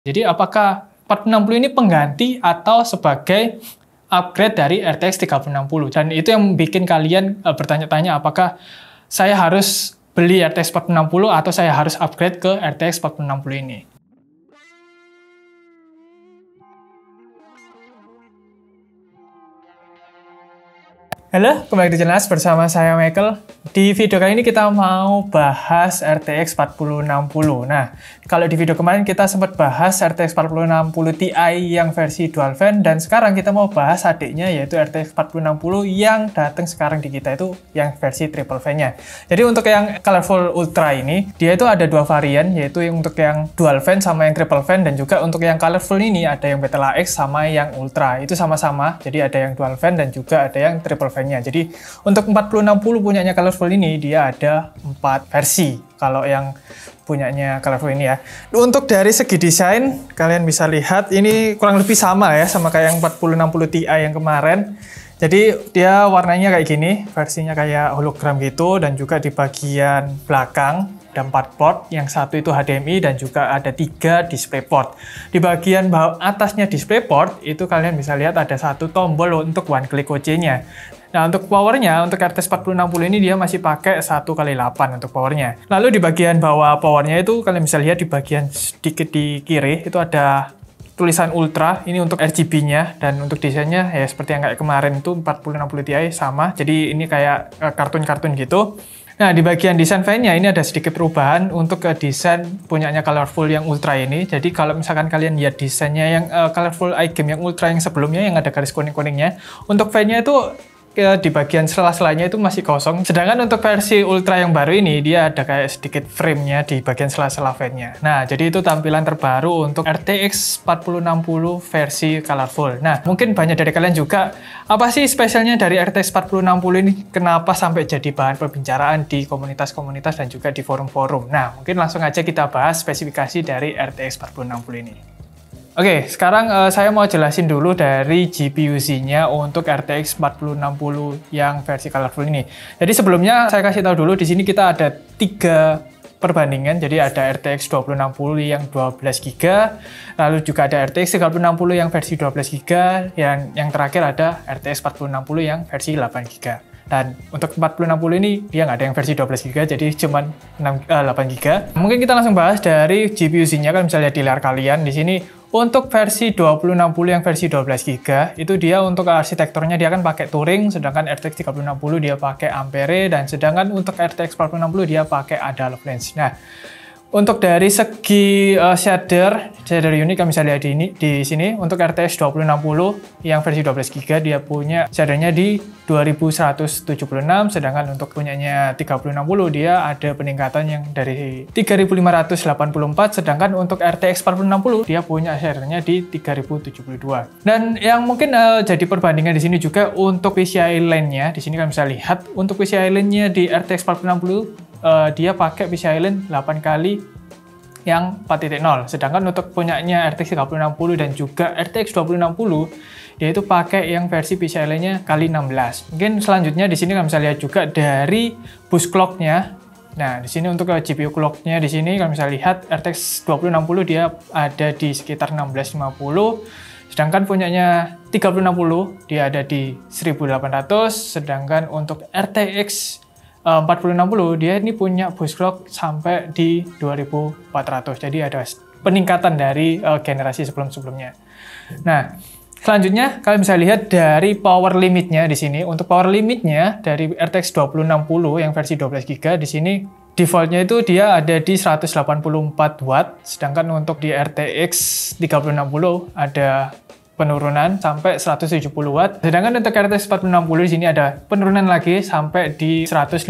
Jadi apakah 4060 ini pengganti atau sebagai upgrade dari RTX 3060? Dan itu yang bikin kalian bertanya-tanya apakah saya harus beli RTX 4060 atau saya harus upgrade ke RTX 4060 ini. Halo, kembali di channel bersama saya Michael. Di video kali ini kita mau bahas RTX 4060. Nah, kalau di video kemarin kita sempat bahas RTX 4060 Ti yang versi dual fan, dan sekarang kita mau bahas adiknya yaitu RTX 4060 yang datang sekarang di kita itu yang versi triple fan-nya. Jadi untuk yang Colorful Ultra ini, dia itu ada dua varian, yaitu yang untuk yang dual fan sama yang triple fan, dan juga untuk yang Colorful ini ada yang Battle X sama yang Ultra. Itu sama-sama, jadi ada yang dual fan dan juga ada yang triple fan. Jadi untuk 4060 punyanya Colorful ini dia ada 4 versi kalau yang punyanya Colorful ini ya. Untuk dari segi desain kalian bisa lihat ini kurang lebih sama ya sama kayak yang 4060 Ti yang kemarin. Jadi dia warnanya kayak gini, versinya kayak hologram gitu, dan juga di bagian belakang ada 4 port, yang satu itu HDMI dan juga ada 3 DisplayPort. Di bagian bawah atasnya DisplayPort itu kalian bisa lihat ada satu tombol untuk one click OC-nya. Nah, untuk powernya, untuk RTX 4060 ini dia masih pakai 1x8 untuk powernya. Lalu di bagian bawah powernya itu kalian bisa lihat di bagian sedikit di kiri itu ada tulisan Ultra, ini untuk RGB-nya, dan untuk desainnya ya seperti yang kayak kemarin itu 4060 Ti sama. Jadi ini kayak kartun-kartun gitu. Nah, di bagian desain fan-nya ini ada sedikit perubahan untuk desain punyanya Colorful yang Ultra ini. Jadi kalau misalkan kalian lihat desainnya yang Colorful iGame yang Ultra yang sebelumnya yang ada garis kuning-kuningnya, untuk fan-nya itu di bagian sela-selanya itu masih kosong. Sedangkan untuk versi Ultra yang baru ini dia ada kayak sedikit frame-nya di bagian sela-sela fan-nya. Nah, jadi itu tampilan terbaru untuk RTX 4060 versi Colorful. Nah, mungkin banyak dari kalian juga, apa sih spesialnya dari RTX 4060 ini? Kenapa sampai jadi bahan pembicaraan di komunitas-komunitas dan juga di forum-forum? Nah, mungkin langsung aja kita bahas spesifikasi dari RTX 4060 ini. Oke, sekarang saya mau jelasin dulu dari GPU-Z-nya untuk RTX 4060 yang versi Colorful ini. Jadi sebelumnya saya kasih tahu dulu, di sini kita ada 3 perbandingan. Jadi ada RTX 2060 yang 12GB, lalu juga ada RTX 3060 yang versi 12GB, dan yang terakhir ada RTX 4060 yang versi 8GB. Dan untuk 4060 ini dia nggak ada yang versi 12GB, jadi cuma 8GB. Mungkin kita langsung bahas dari GPU-Z-nya. Kan bisa lihat di layar kalian di sini. Untuk versi 2060 yang versi 12GB, itu dia untuk arsitekturnya dia kan pakai Turing, sedangkan RTX 3060 dia pakai Ampere, dan sedangkan untuk RTX 4060 dia pakai Ada Lovelace. Nah, untuk dari segi shader unit kami bisa lihat di sini untuk RTX 2060 yang versi 12GB dia punya shadernya di 2176, sedangkan untuk punyanya 3060 dia ada peningkatan yang dari 3584, sedangkan untuk RTX 4060 dia punya shadernya di 3072. Dan yang mungkin jadi perbandingan di sini juga untuk PCIe lane-nya, di sini kami bisa lihat untuk PCIe lane-nya di RTX 4060 dia pakai PCIe Lane 8 kali yang 4.0, sedangkan untuk punyanya RTX 3060 dan juga RTX 2060 dia itu pakai yang versi PCIe Lane-nya kali 16. Mungkin selanjutnya di sini kami bisa lihat juga dari boost clock-nya. Nah, di sini untuk GPU clock-nya di sini kami bisa lihat RTX 2060 dia ada di sekitar 1650. Sedangkan punyanya 3060 dia ada di 1800, sedangkan untuk RTX 4060 dia ini punya boost clock sampai di 2400. Jadi ada peningkatan dari generasi sebelum-sebelumnya. Nah, selanjutnya kalian bisa lihat dari power limitnya di sini. Untuk power limitnya dari RTX 2060 yang versi 12GB di sini defaultnya itu dia ada di 184 watt, sedangkan untuk di RTX 3060 ada penurunan sampai 170 watt. Sedangkan untuk RTX 4060 di sini ada penurunan lagi sampai di 115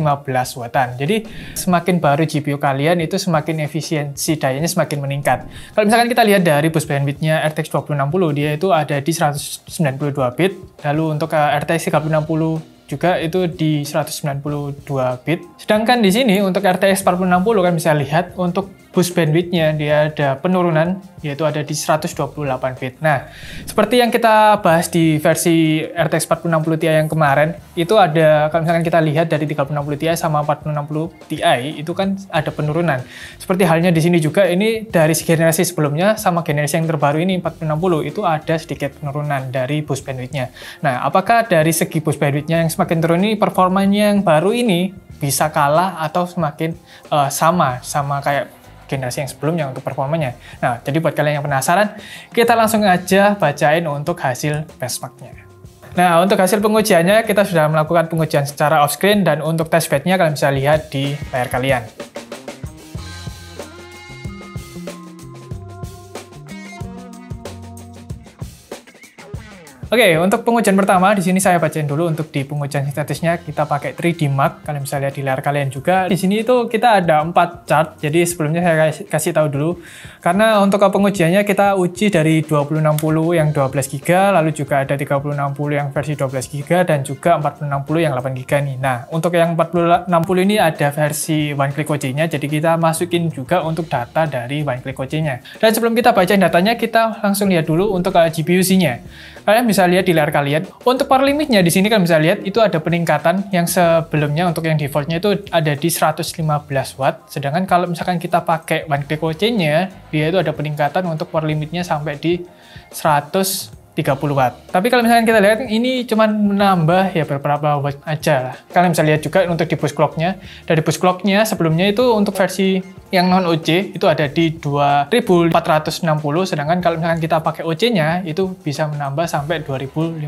wattan. Jadi semakin baru GPU kalian itu semakin efisiensi dayanya semakin meningkat. Kalau misalkan kita lihat dari bus bandwidth-nya RTX 2060 dia itu ada di 192 bit. Lalu untuk RTX 3060 juga itu di 192 bit. Sedangkan di sini untuk RTX 4060 kan bisa lihat untuk boost bandwidth-nya dia ada penurunan, yaitu ada di 128 bit. Nah, seperti yang kita bahas di versi RTX 4060 Ti yang kemarin, itu ada, kalau misalkan kita lihat dari 3060 Ti sama 4060 Ti, itu kan ada penurunan. Seperti halnya di sini juga, ini dari generasi sebelumnya sama generasi yang terbaru ini 4060, itu ada sedikit penurunan dari boost bandwidth-nya. Nah, apakah dari segi boost bandwidth-nya yang semakin turun ini, performanya yang baru ini bisa kalah atau semakin sama kayak generasi yang sebelumnya untuk performanya. Nah, jadi buat kalian yang penasaran, kita langsung aja bacain untuk hasil benchmark-nya. Nah, untuk hasil pengujiannya, kita sudah melakukan pengujian secara off-screen, dan untuk testbed-nya kalian bisa lihat di layar kalian. Oke, untuk pengujian pertama, di sini saya bacain dulu untuk di pengujian sintetisnya kita pakai 3D Mark. Kalian bisa lihat di layar kalian juga. Di sini itu kita ada 4 chart, jadi sebelumnya saya kasih tahu dulu. Karena untuk pengujiannya kita uji dari 2060 yang 12 GB, lalu juga ada 3060 yang versi 12 GB, dan juga 4060 yang 8 GB nih. Nah, untuk yang 4060 ini ada versi one click OC-nya, jadi kita masukin juga untuk data dari one click OC-nya. Dan sebelum kita bacain datanya, kita langsung lihat dulu untuk GPU-C-nya. Kalian bisa lihat di layar kalian. Untuk power limitnya di sini kalian bisa lihat itu ada peningkatan yang sebelumnya untuk yang defaultnya itu ada di 115 watt. Sedangkan kalau misalkan kita pakai one click OC-nya, dia itu ada peningkatan untuk power limitnya sampai di 130 watt. Tapi kalau misalkan kita lihat ini cuma menambah ya beberapa watt aja lah. Kalian bisa lihat juga untuk di boost clock-nya. Dari boost clock-nya sebelumnya itu untuk versi yang non OC itu ada di 2460, sedangkan kalau misalkan kita pakai OC-nya itu bisa menambah sampai 2580.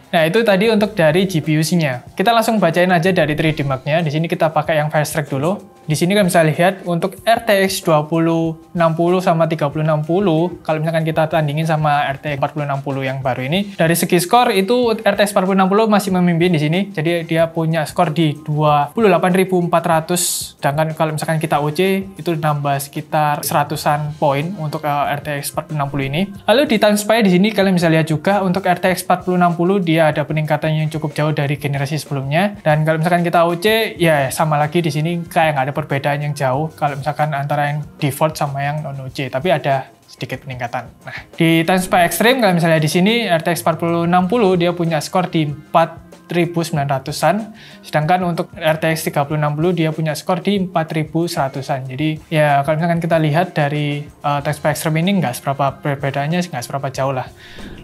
Nah, itu tadi untuk dari GPU-C-nya. Kita langsung bacain aja dari 3D Mark-nya. Di sini kita pakai yang fast track dulu. Di sini kalian bisa lihat untuk RTX 2060 sama 3060, kalau misalkan kita tandingin sama RTX 4060 yang baru ini, dari segi skor itu RTX 4060 masih memimpin di sini. Jadi dia punya skor di 28.400, sedangkan kalau misalkan kita OC itu nambah sekitar 100-an poin untuk RTX 4060 ini. Lalu di time spy di sini kalian bisa lihat juga untuk RTX 4060 dia ada peningkatan yang cukup jauh dari generasi sebelumnya. Dan kalau misalkan kita OC ya sama lagi di sini kayak nggak ada perbedaan yang jauh kalau misalkan antara yang default sama yang non OC, tapi ada sedikit peningkatan. Nah, di time spy extreme kalau misalnya di sini RTX 4060 dia punya skor di 4.900-an, sedangkan untuk RTX 3060 dia punya skor di 4.100-an. Jadi ya kalau misalkan kita lihat dari time spy extreme ini nggak seberapa perbedaannya, nggak seberapa jauh lah.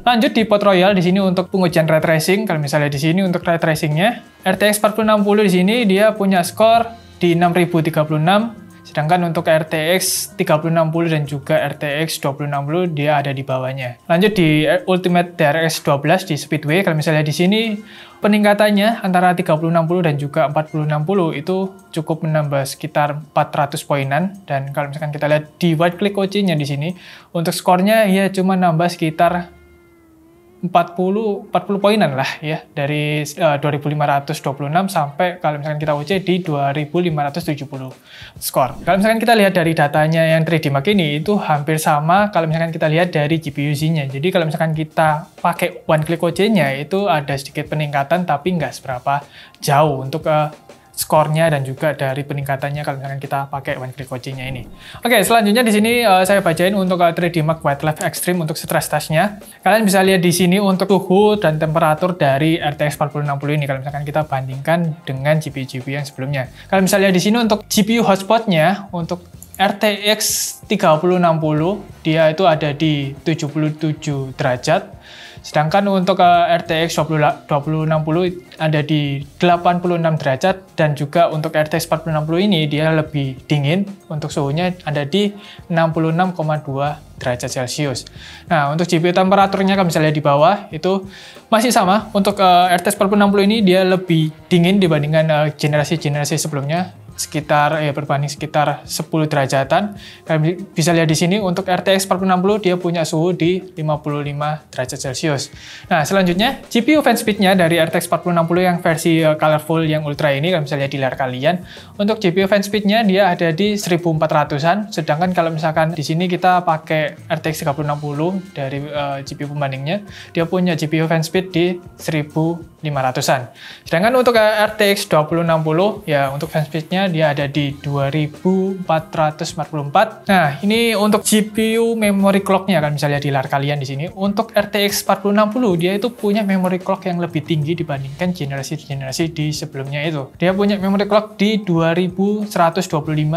Lanjut di Pod Royal di sini untuk pengujian ray tracing. Kalau misalnya di sini untuk ray tracingnya RTX 4060 di sini dia punya skor di 6036, sedangkan untuk RTX 3060 dan juga RTX 2060 dia ada di bawahnya. Lanjut di Ultimate DRX 12 di Speedway, kalau misalnya di sini peningkatannya antara 3060 dan juga 4060 itu cukup menambah sekitar 400 poinan, dan kalau misalkan kita lihat di Wide Click OC-nya di sini untuk skornya ya cuma nambah sekitar 40 poinan lah ya, dari 2526 sampai kalau misalkan kita OC di 2570 skor. Kalau misalkan kita lihat dari datanya yang 3D Mark ini itu hampir sama kalau misalkan kita lihat dari GPU-C-nya. Jadi kalau misalkan kita pakai one click OC-nya itu ada sedikit peningkatan tapi nggak seberapa jauh untuk skornya dan juga dari peningkatannya kalau misalkan kita pakai one click OC-nya ini. Oke, selanjutnya di sini saya bacain untuk 3D Mark Wildlife Extreme untuk stress test-nya. Kalian bisa lihat di sini untuk suhu dan temperatur dari RTX 4060 ini kalau misalkan kita bandingkan dengan GPU-GPU yang sebelumnya. Kalian bisa lihat di sini untuk GPU hotspot-nya untuk RTX 3060 dia itu ada di 77 derajat. Sedangkan untuk RTX 2060 ada di 86 derajat, dan juga untuk RTX 4060 ini dia lebih dingin, untuk suhunya ada di 66,2 derajat Celcius. Nah, untuk GPU temperaturnya kalau misalnya di bawah itu masih sama. Untuk RTX 4060 ini dia lebih dingin dibandingkan generasi-generasi sebelumnya. sekitar berbanding sekitar 10 derajatan. Kalian bisa lihat di sini untuk RTX 4060 dia punya suhu di 55 derajat Celcius. Nah, selanjutnya GPU fan speed-nya dari RTX 4060 yang versi colorful yang ultra ini, kalian bisa lihat di layar kalian. Untuk GPU fan speed-nya dia ada di 1400-an, sedangkan kalau misalkan di sini kita pakai RTX 3060 dari GPU pembandingnya, dia punya GPU fan speed di 1500-an. Sedangkan untuk RTX 2060 ya untuk fan speed-nya dia ada di 2444. Nah, ini untuk GPU memory clock-nya kalian bisa lihat di layar kalian di sini. Untuk RTX 4060 dia itu punya memory clock yang lebih tinggi dibandingkan generasi-generasi di sebelumnya itu. Dia punya memory clock di 2125,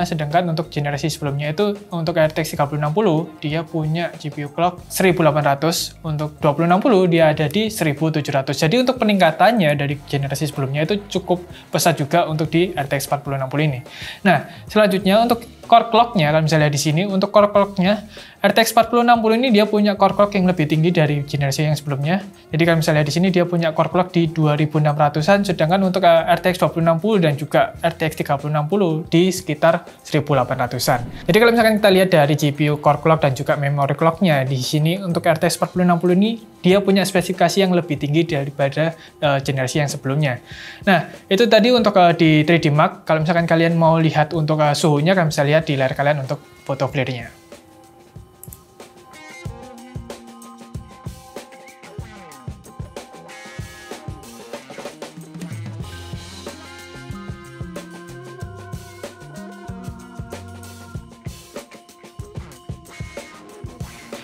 sedangkan untuk generasi sebelumnya itu untuk RTX 3060 dia punya GPU clock 1800, untuk 2060 dia ada di 1700. Jadi untuk peningkatannya dari generasi sebelumnya itu cukup pesat juga untuk di RTX 4060 ini. Nah, selanjutnya untuk core clock-nya, kalian bisa lihat di sini, untuk core clock-nya, RTX 4060 ini dia punya core clock yang lebih tinggi dari generasi yang sebelumnya. Jadi kalian bisa lihat di sini dia punya core clock di 2600-an, sedangkan untuk RTX 2060 dan juga RTX 3060 di sekitar 1800-an. Jadi kalau misalkan kita lihat dari GPU core clock dan juga memory clock-nya, di sini untuk RTX 4060 ini dia punya spesifikasi yang lebih tinggi daripada generasi yang sebelumnya. Nah, itu tadi untuk di 3D Mark. Kalau misalkan kalian mau lihat untuk suhunya, kalian bisa lihat di layar kalian untuk foto flare-nya.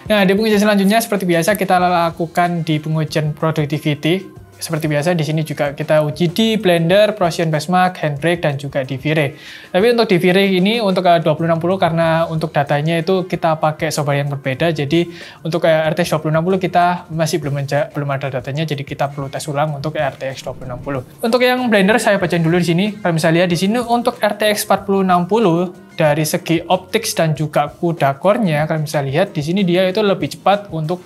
Nah, di pengujian selanjutnya seperti biasa kita lakukan di pengujian productivity. Seperti biasa di sini juga kita uji di Blender, Procision Benchmark, Handbrake, dan juga di V-Ray. Tapi untuk di V-Ray ini untuk 2060 karena untuk datanya itu kita pakai software yang berbeda. Jadi untuk RTX 2060 kita masih belum ada datanya, jadi kita perlu tes ulang untuk RTX 2060. Untuk yang Blender saya bacain dulu di sini. Kalian bisa lihat di sini untuk RTX 4060 dari segi optics dan juga CUDA core-nya, kalian bisa lihat di sini dia itu lebih cepat untuk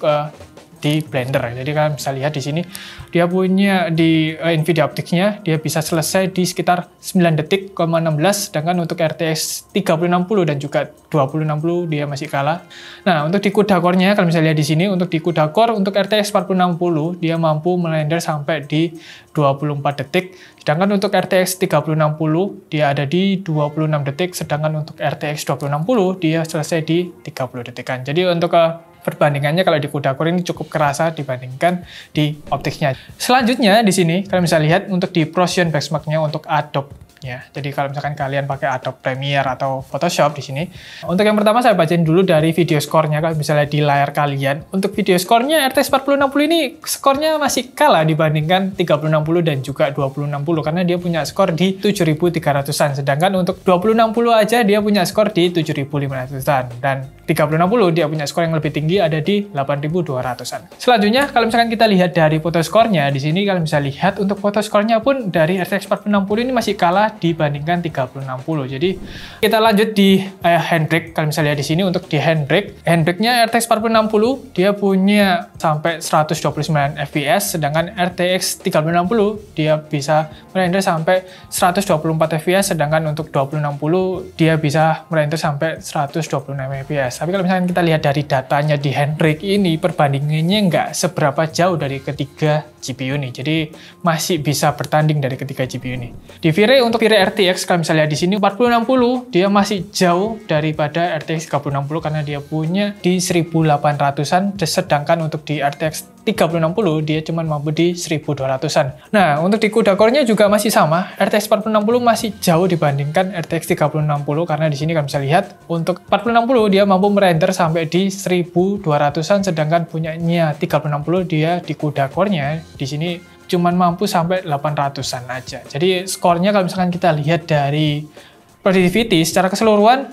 di Blender. Jadi kalian bisa lihat di sini dia punya di Nvidia Optics-nya dia bisa selesai di sekitar 9 detik, 16, sedangkan untuk RTX 3060 dan juga 2060 dia masih kalah. Nah, untuk di CUDA core-nya kalian bisa lihat di sini untuk di CUDA core untuk RTX 4060 dia mampu merender sampai di 24 detik, sedangkan untuk RTX 3060 dia ada di 26 detik, sedangkan untuk RTX 2060 dia selesai di 30 detikan. Jadi untuk perbandingannya kalau di CUDA core ini cukup kerasa dibandingkan di optics-nya. Selanjutnya di sini kalian bisa lihat untuk di Procision Benchmark-nya untuk Adobe. Ya, jadi kalau misalkan kalian pakai Adobe Premiere atau Photoshop di sini, untuk yang pertama saya bacain dulu dari video score-nya. Kalian bisa lihat di layar kalian. Untuk video score-nya RTX 4060 ini skornya masih kalah dibandingkan 3060 dan juga 2060 karena dia punya skor di 7300-an. Sedangkan untuk 2060 aja dia punya skor di 7500-an dan 3060 dia punya skor yang lebih tinggi ada di 8200-an. Selanjutnya kalau misalkan kita lihat dari foto score-nya di sini kalian bisa lihat untuk foto score-nya pun dari RTX 4060 ini masih kalah dibandingkan 3060. Jadi kita lanjut di Handbrake. Kalian bisa lihat di sini untuk di Handbrake-nya RTX 4060 dia punya sampai 129 fps, sedangkan RTX 3060 dia bisa merender sampai 124 fps, sedangkan untuk 2060 dia bisa merender sampai 126 fps. Tapi kalau misalnya kita lihat dari datanya di Handbrake ini perbandingannya nggak seberapa jauh dari ketiga GPU nih. Jadi masih bisa bertanding dari ketiga GPU ini. Di V-Ray untuk V-Ray RTX kalian bisa lihat di sini 4060 dia masih jauh daripada RTX 3060 karena dia punya di 1800-an, sedangkan untuk di RTX 3060 dia cuma mampu di 1200-an. Nah, untuk di CUDA core-nya juga masih sama. RTX 4060 masih jauh dibandingkan RTX 3060 karena di sini kalian bisa lihat untuk 4060 dia mampu merender sampai di 1200-an, sedangkan punyanya 3060 dia di CUDA core-nya di sini cuman mampu sampai 800-an aja. Jadi skornya kalau misalkan kita lihat dari productivity secara keseluruhan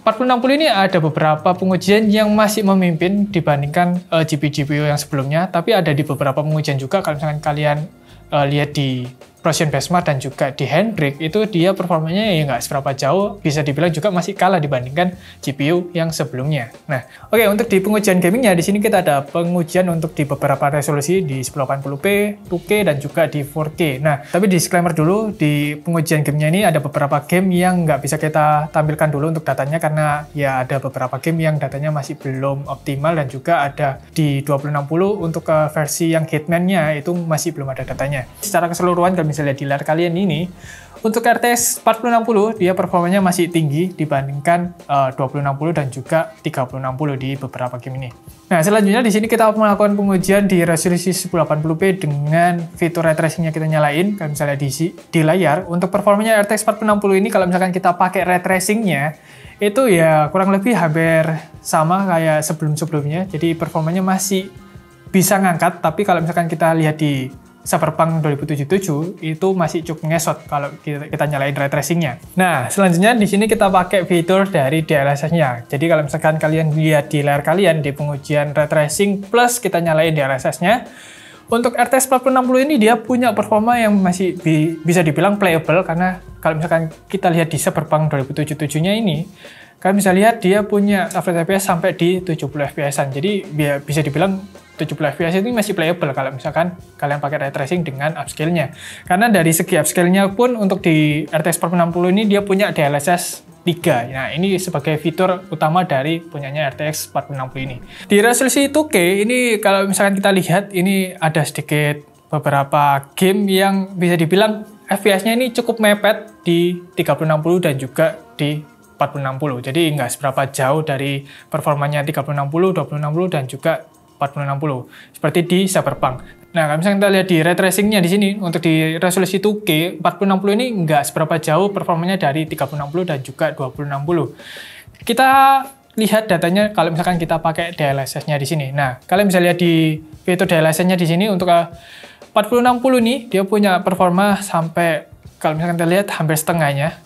4060 ini ada beberapa pengujian yang masih memimpin dibandingkan GPU-GPU yang sebelumnya, tapi ada di beberapa pengujian juga kalau misalkan kalian lihat di Prussian Benchmark dan juga di Hendrik, itu dia performanya ya nggak seberapa jauh, bisa dibilang juga masih kalah dibandingkan GPU yang sebelumnya. Nah, oke, untuk di pengujian gamingnya, di sini kita ada pengujian untuk di beberapa resolusi di 1080p, 2K, dan juga di 4K. Nah, tapi disclaimer dulu, di pengujian gamenya ini ada beberapa game yang nggak bisa kita tampilkan dulu untuk datanya, karena ya ada beberapa game yang datanya masih belum optimal, dan juga ada di 2060 untuk versi yang Hitman-nya itu masih belum ada datanya. Secara keseluruhan, kalau misalnya di layar kalian ini, untuk RTX 4060 dia performanya masih tinggi dibandingkan 2060 dan juga 3060 di beberapa game ini. Nah, selanjutnya di sini kita melakukan pengujian di resolusi 1080p dengan fitur ray tracing-nya kita nyalain. Kalau misalnya di layar, untuk performanya RTX 4060 ini kalau misalkan kita pakai ray tracing-nya, itu ya kurang lebih hampir sama kayak sebelum-sebelumnya. Jadi performanya masih bisa ngangkat, tapi kalau misalkan kita lihat di Cyberpunk 2077 itu masih cukup ngesot kalau kita nyalain ray tracing-nya. Nah, selanjutnya di sini kita pakai fitur dari DLSS-nya. Jadi kalau misalkan kalian lihat di layar kalian di pengujian ray tracing plus kita nyalain DLSS-nya, untuk RTX 4060 ini dia punya performa yang masih bisa dibilang playable, karena kalau misalkan kita lihat di Cyberpunk 2077-nya ini, kalian bisa lihat dia punya average FPS sampai di 70 FPS-an. Jadi bisa dibilang 70 FPS ini masih playable kalau misalkan kalian pakai ray tracing dengan upscale-nya. Karena dari segi upscale-nya pun untuk di RTX 4060 ini dia punya DLSS 3. Nah, ini sebagai fitur utama dari punyanya RTX 4060 ini. Di resolusi 2K ini kalau misalkan kita lihat ini ada sedikit beberapa game yang bisa dibilang FPS-nya ini cukup mepet di 3060 dan juga di 4060. Jadi nggak seberapa jauh dari performanya 3060, 2060 dan juga 4060 seperti di Cyberpunk. Nah, kalau misalnya kita lihat di ray tracing-nya di sini untuk di resolusi 2K 4060 ini nggak seberapa jauh performanya dari 3060 dan juga 2060. Kita lihat datanya kalau misalkan kita pakai DLSS-nya di sini. Nah, kalian bisa lihat di fitur DLSS-nya di sini untuk 4060 nih dia punya performa sampai kalau misalkan kita lihat hampir setengahnya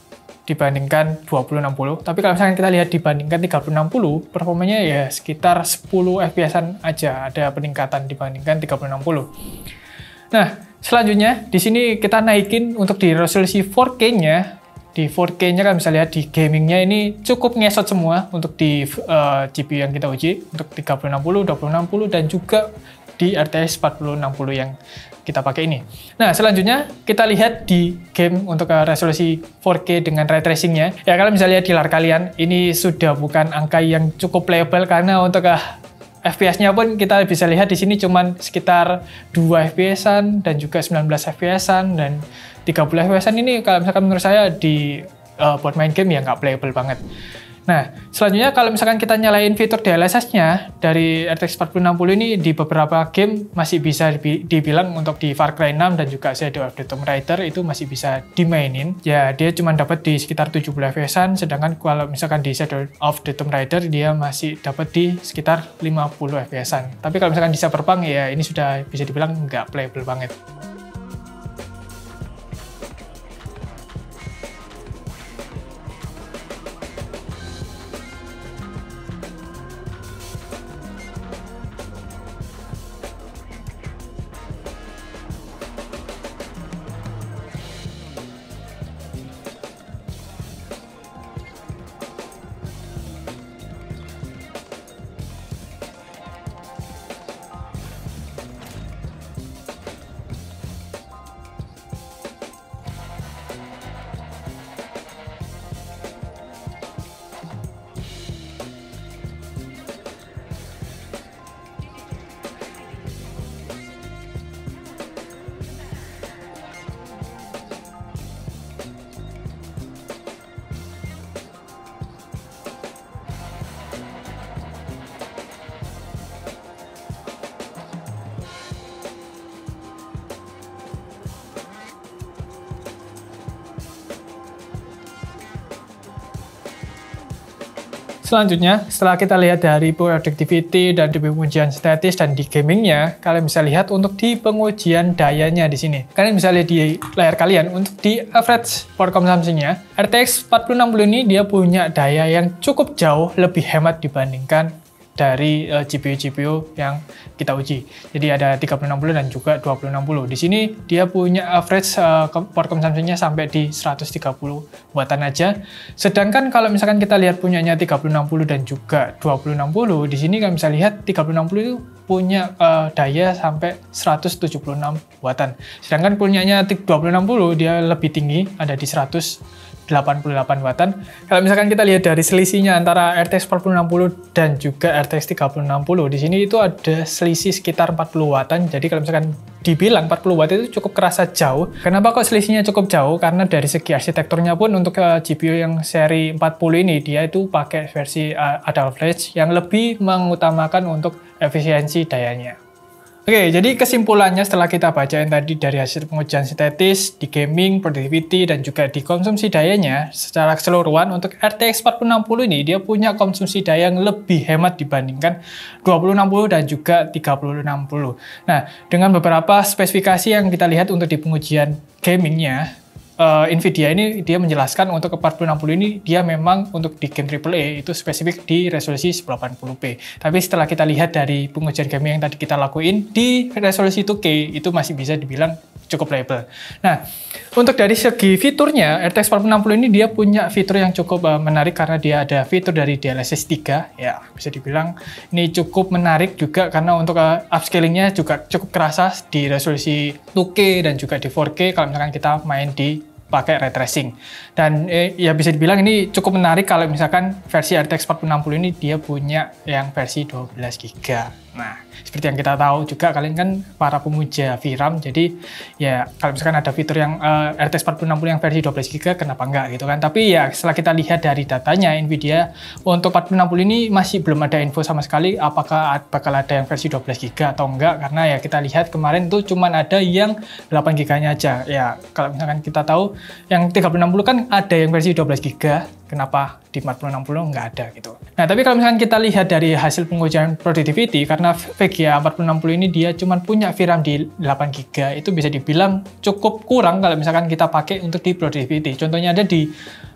dibandingkan 2060. Tapi kalau misalkan kita lihat dibandingkan 3060, performanya ya sekitar 10 FPS-an aja ada peningkatan dibandingkan 3060. Nah, selanjutnya di sini kita naikin untuk di resolusi 4K-nya. Di 4K-nya kan bisa lihat di gamingnya ini cukup ngesot semua untuk di GPU yang kita uji untuk 3060, 2060 dan juga di RTX 4060 yang kita pakai ini. Nah, selanjutnya kita lihat di game untuk resolusi 4K dengan ray tracing-nya. Ya, kalau misalnya di layar kalian, ini sudah bukan angka yang cukup playable karena untuk FPS-nya pun kita bisa lihat di sini cuman sekitar 2 FPS-an dan juga 19 FPS-an dan 30 FPS-an ini kalau misalkan menurut saya di buat main game ya nggak playable banget. Nah, selanjutnya kalau misalkan kita nyalain fitur DLSS-nya dari RTX 4060 ini di beberapa game masih bisa dibilang untuk di Far Cry 6 dan juga Shadow of the Tomb Raider itu masih bisa dimainin. Ya, dia cuma dapat di sekitar 70 FPS-an, sedangkan kalau misalkan di Shadow of the Tomb Raider dia masih dapat di sekitar 50 FPS-an. Tapi kalau misalkan di Cyberpunk ya ini sudah bisa dibilang nggak playable banget. Selanjutnya, setelah kita lihat dari productivity dan di pengujian statis dan di gamingnya, kalian bisa lihat untuk di pengujian dayanya di sini. Kalian bisa lihat di layar kalian untuk di average power consumption-nya, RTX 4060 ini dia punya daya yang cukup jauh lebih hemat dibandingkan dari GPU-GPU yang kita uji. Jadi ada 3060 dan juga 2060. Di sini dia punya average power consumption-nya sampai di 130 Wattan aja. Sedangkan kalau misalkan kita lihat punyanya 3060 dan juga 2060, di sini kalian bisa lihat 3060 itu punya daya sampai 176 Wattan. Sedangkan punyanya 2060 dia lebih tinggi, ada di 188 Wattan. Kalau misalkan kita lihat dari selisihnya antara RTX 4060 dan juga RTX 3060, di sini itu ada selisih sekitar 40 Wattan. Jadi kalau misalkan dibilang 40 Watt itu cukup kerasa jauh. Kenapa kok selisihnya cukup jauh? Karena dari segi arsitekturnya pun untuk GPU yang seri 40 ini dia itu pakai versi Adult Flash yang lebih mengutamakan untuk efisiensi dayanya. Oke, jadi kesimpulannya setelah kita bacain tadi dari hasil pengujian sintetis, di gaming, productivity, dan juga di konsumsi dayanya, secara keseluruhan untuk RTX 4060 ini dia punya konsumsi daya yang lebih hemat dibandingkan 2060 dan juga 3060. Nah, dengan beberapa spesifikasi yang kita lihat untuk di pengujian gamingnya, Nvidia ini dia menjelaskan untuk 4060 ini dia memang untuk di game AAA itu spesifik di resolusi 1080p. Tapi setelah kita lihat dari pengujian gaming yang tadi kita lakuin di resolusi 2K itu masih bisa dibilang cukup reliable. Nah, untuk dari segi fiturnya RTX 4060 ini dia punya fitur yang cukup menarik karena dia ada fitur dari DLSS 3 ya, bisa dibilang ini cukup menarik juga karena untuk upscalingnya juga cukup kerasa di resolusi 2K dan juga di 4K kalau misalkan kita main di pakai ray tracing. Dan ya bisa dibilang ini cukup menarik kalau misalkan versi RTX 4060 ini dia punya yang versi 12 GB. Nah, seperti yang kita tahu juga kalian kan para pemuja VRAM, jadi ya kalau misalkan ada fitur yang RTX 4060 yang versi 12 GB kenapa enggak gitu kan. Tapi ya setelah kita lihat dari datanya Nvidia untuk 4060 ini masih belum ada info sama sekali apakah bakal ada yang versi 12 GB atau enggak, karena ya kita lihat kemarin tuh cuman ada yang 8 GB-nya aja. Ya kalau misalkan kita tahu yang 3060 kan ada yang versi 12 GB, kenapa di 4060 nggak ada gitu. Nah, tapi kalau misalkan kita lihat dari hasil pengujian productivity, karena VGA 4060 ini dia cuma punya VRAM di 8 GB, itu bisa dibilang cukup kurang kalau misalkan kita pakai untuk di productivity. Contohnya ada di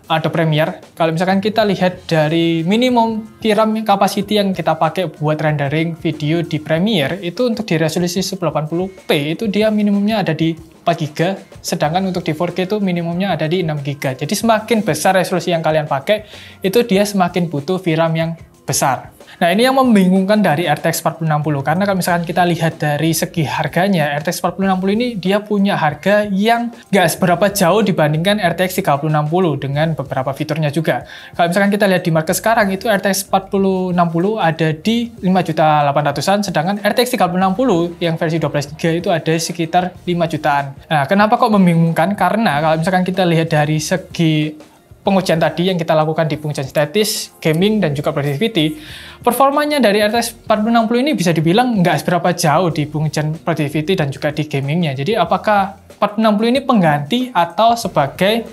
Adobe Premiere. Kalau misalkan kita lihat dari minimum VRAM capacity yang kita pakai buat rendering video di Premiere, itu untuk di resolusi 1080p itu dia minimumnya ada di 4 GB, sedangkan untuk di 4K itu minimumnya ada di 6 GB. Jadi semakin besar resolusi yang kalian pakai, itu dia semakin butuh VRAM yang besar. Nah, ini yang membingungkan dari RTX 4060, karena kalau misalkan kita lihat dari segi harganya, RTX 4060 ini dia punya harga yang nggak seberapa jauh dibandingkan RTX 3060 dengan beberapa fiturnya juga. Kalau misalkan kita lihat di market sekarang, itu RTX 4060 ada di 5.800-an, sedangkan RTX 3060 yang versi 12 GB itu ada sekitar 5 jutaan. Nah, kenapa kok membingungkan? Karena kalau misalkan kita lihat dari segi pengujian tadi yang kita lakukan di pengujian sintetis, gaming, dan juga productivity, performanya dari RTX 4060 ini bisa dibilang nggak seberapa jauh di pengujian productivity dan juga di gamingnya. Jadi apakah 4060 ini pengganti atau sebagai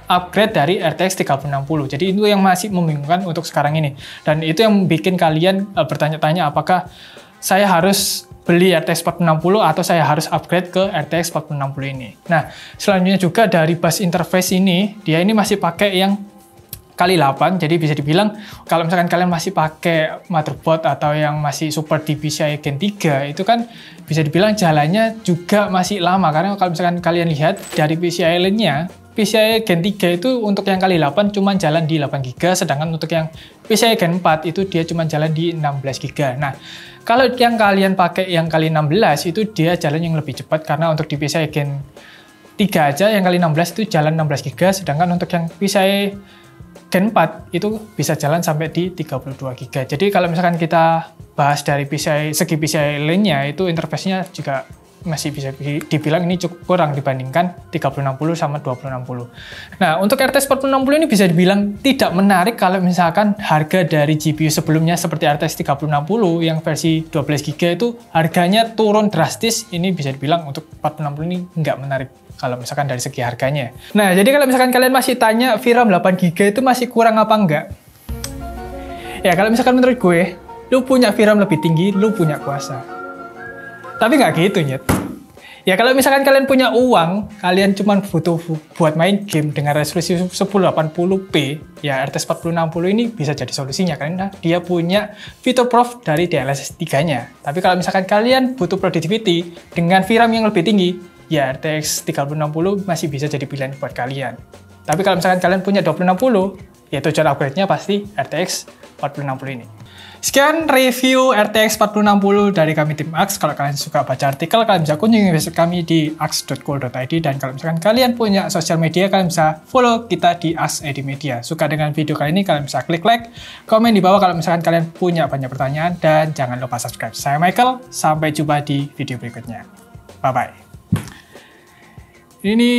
upgrade dari RTX 3060? Jadi itu yang masih membingungkan untuk sekarang ini. Dan itu yang bikin kalian bertanya-tanya apakah saya harus beli RTX 4060 atau saya harus upgrade ke RTX 4060 ini. Nah, selanjutnya juga dari bus interface ini, dia ini masih pakai yang kali 8, jadi bisa dibilang kalau misalkan kalian masih pakai motherboard atau yang masih support di PCIe Gen 3, itu kan bisa dibilang jalannya juga masih lama, karena kalau misalkan kalian lihat dari PCIe lainnya, PCIe Gen 3 itu untuk yang kali 8 cuma jalan di 8 GB, sedangkan untuk yang PCIe Gen 4 itu dia cuma jalan di 16 GB. Nah, kalau yang kalian pakai yang kali 16 itu dia jalan yang lebih cepat, karena untuk di PCIe Gen 3 aja yang kali 16 itu jalan 16 GB, sedangkan untuk yang PCIe Gen 4 itu bisa jalan sampai di 32 GB. Jadi kalau misalkan kita bahas dari segi PCIe lainnya, itu interface-nya juga masih bisa dibilang ini cukup kurang dibandingkan 3060 sama 2060. Nah, untuk RTX 4060 ini bisa dibilang tidak menarik kalau misalkan harga dari GPU sebelumnya seperti RTX 3060 yang versi 12 GB itu harganya turun drastis. Ini bisa dibilang untuk 4060 ini nggak menarik kalau misalkan dari segi harganya. Nah, jadi kalau misalkan kalian masih tanya VRAM 8 GB itu masih kurang apa enggak? Ya, kalau misalkan menurut gue, lu punya VRAM lebih tinggi, lu punya kuasa. Tapi nggak gitu, Nyet. Ya kalau misalkan kalian punya uang, kalian cuma butuh buat main game dengan resolusi 1080p, ya RTX 4060 ini bisa jadi solusinya karena dia punya fitur prof dari DLSS 3-nya. Tapi kalau misalkan kalian butuh productivity dengan VRAM yang lebih tinggi, ya RTX 3060 masih bisa jadi pilihan buat kalian. Tapi kalau misalkan kalian punya 2060, ya tujuan upgrade-nya pasti RTX 4060 ini. Sekian review RTX 4060 dari kami tim Axe. Kalau kalian suka baca artikel, kalian bisa kunjungi website kami di axe.co.id. Dan kalau misalkan kalian punya sosial media, kalian bisa follow kita di Axe Edi Media. Suka dengan video kali ini, kalian bisa klik like, komen di bawah kalau misalkan kalian punya banyak pertanyaan, dan jangan lupa subscribe. Saya Michael, sampai jumpa di video berikutnya. Bye-bye. Ini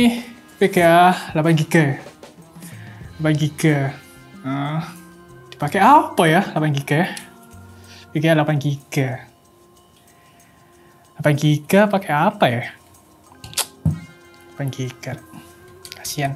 VGA 8GB. 8GB. Dipakai apa ya 8GB? VGA 8GB. 8GB pakai apa ya? 8GB. Kasihan.